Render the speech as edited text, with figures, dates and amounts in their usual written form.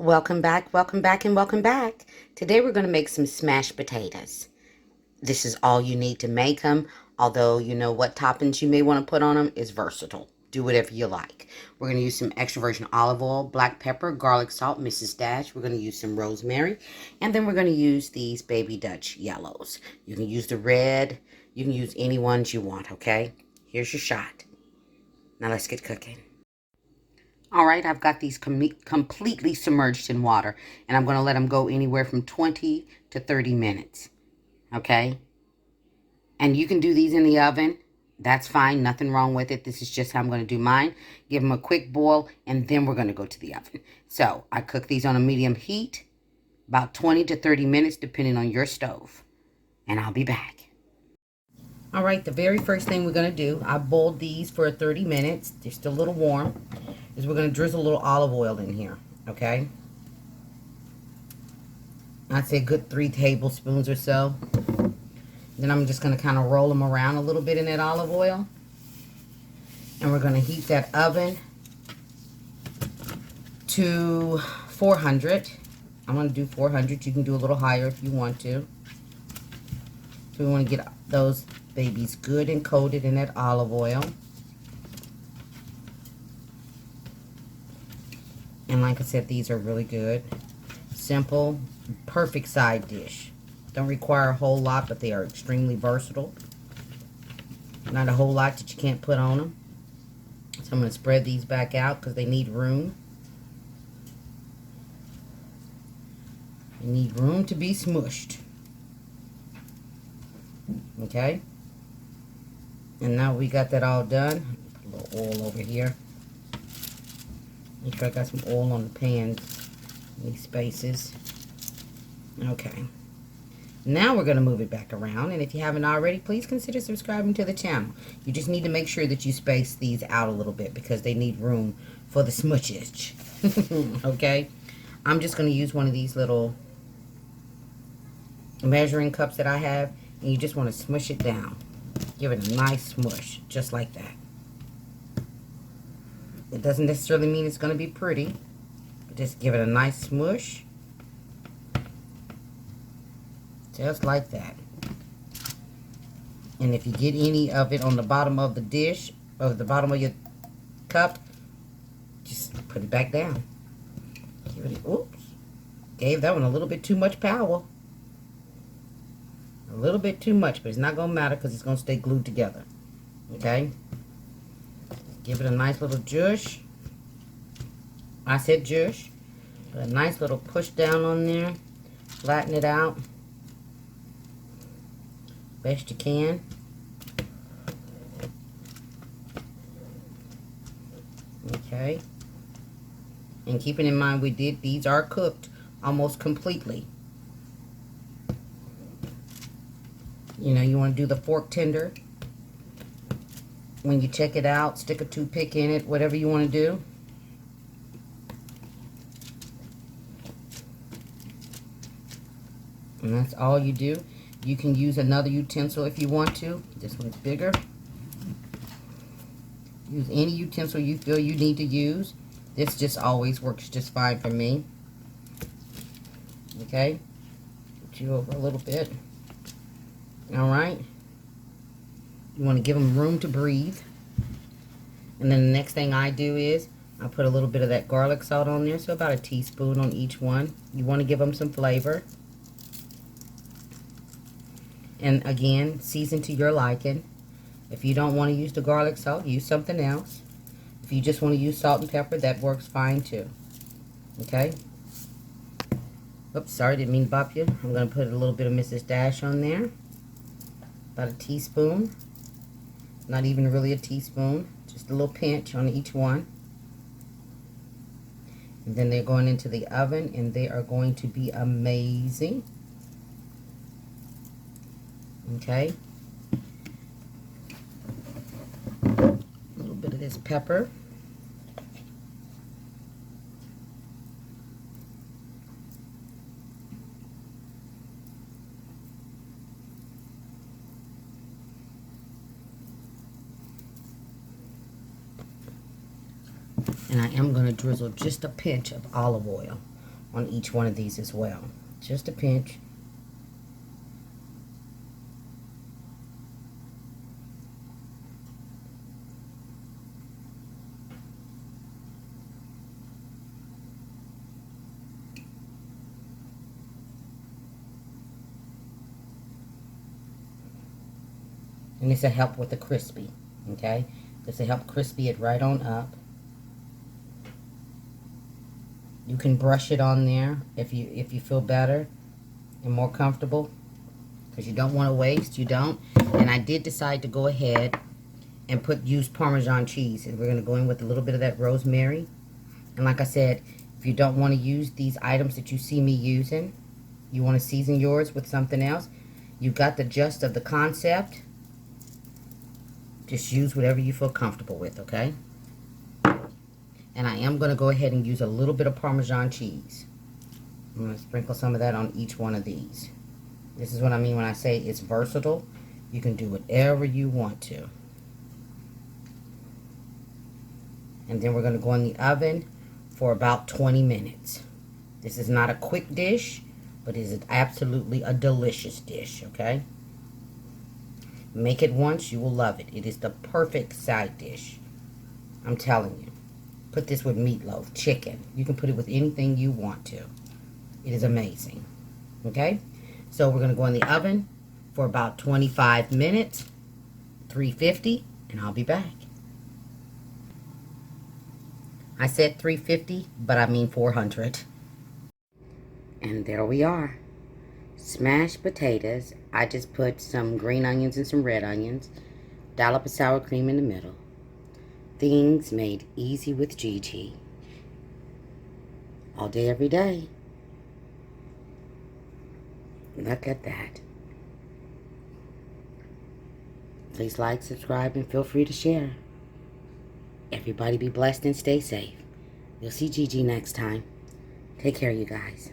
Welcome back, and welcome back. Today we're going to make some smashed potatoes. This is all you need to make them, although you know what toppings you may want to put on them is versatile. Do whatever you like. We're going to use some extra virgin olive oil, black pepper, garlic salt, Mrs. Dash. We're going to use some rosemary, and then we're going to use these baby Dutch yellows. You can use the red. You can use any ones you want, okay? Here's your shot. Now let's get cooking. All right, I've got these completely submerged in water, and I'm going to let them go anywhere from 20 to 30 minutes, okay? And you can do these in the oven. That's fine, nothing wrong with it. This is just how I'm going to do mine. Give them a quick boil, and then we're going to go to the oven. So I cook these on a medium heat, about 20 to 30 minutes, depending on your stove. And I'll be back. All right, the very first thing we're going to do, I boiled these for 30 minutes. They're still a little warm. Is we're going to drizzle a little olive oil in here, okay? I'd say a good 3 tablespoons or so. Then I'm just going to kind of roll them around a little bit in that olive oil. And we're going to heat that oven to 400. I'm going to do 400. You can do a little higher if you want to. So we want to get those babies good and coated in that olive oil. And like I said, these are really good. Simple, perfect side dish. Don't require a whole lot, but they are extremely versatile. Not a whole lot that you can't put on them. So I'm going to spread these back out because they need room. They need room to be smushed. Okay? And now we got that all done. Put a little oil over here. Make sure I got some oil on the pans in these spaces. Okay. Now we're going to move it back around. And if you haven't already, please consider subscribing to the channel. You just need to make sure that you space these out a little bit because they need room for the smushage. Okay? I'm just going to use one of these little measuring cups that I have. And you just want to smush it down. Give it a nice smush, just like that. It doesn't necessarily mean it's going to be pretty, but just give it a nice smush. Just like that. And if you get any of it on the bottom of the dish, or the bottom of your cup, just put it back down. Give it, oops. Gave that one a little bit too much power. A little bit too much, but it's not going to matter because it's going to stay glued together. Okay? Give it a nice little jush. I said jush. Put a nice little push down on there. Flatten it out. Best you can. Okay. And keeping in mind these are cooked almost completely. You know, you want to do the fork tender. When you check it out, stick a toothpick in it, whatever you want to do. And that's all you do. You can use another utensil if you want to. This one's bigger. Use any utensil you feel you need to use. This just always works just fine for me. Okay? Put you over a little bit. Alright? You want to give them room to breathe. And then the next thing I do is I put a little bit of that garlic salt on there. So about a teaspoon on each one. You want to give them some flavor. And again, season to your liking. If you don't want to use the garlic salt, use something else. If you just want to use salt and pepper, that works fine too. Okay? Oops, sorry, didn't mean to bop you. I'm going to put a little bit of Mrs. Dash on there. About a teaspoon. Not even really a teaspoon. Just a little pinch on each one. And then they're going into the oven and they are going to be amazing. Okay. A little bit of this pepper. And I am going to drizzle just a pinch of olive oil on each one of these as well. Just a pinch. And this will help with the crispy, okay? This will help crispy it right on up. You can brush it on there if you feel better and more comfortable, because you don't want to waste. You don't. And I did decide to go ahead and use Parmesan cheese, and we're going to go in with a little bit of that rosemary. And like I said, if you don't want to use these items that you see me using, you want to season yours with something else, you got the gist of the concept. Just use whatever you feel comfortable with, okay? And I am going to go ahead and use a little bit of Parmesan cheese. I'm going to sprinkle some of that on each one of these. This is what I mean when I say it's versatile. You can do whatever you want to. And then we're going to go in the oven for about 20 minutes. This is not a quick dish, but it is absolutely a delicious dish, okay? Make it once, you will love it. It is the perfect side dish. I'm telling you. Put this with meatloaf, chicken. You can put it with anything you want to. It is amazing. Okay? So we're going to go in the oven for about 25 minutes, 350, and I'll be back. I said 350, but I mean 400. And there we are. Smashed potatoes. I just put some green onions and some red onions. Dollop of sour cream in the middle. Things made easy with Gigi. All day, every day. Look at that. Please like, subscribe, and feel free to share. Everybody be blessed and stay safe. You'll see Gigi next time. Take care, you guys.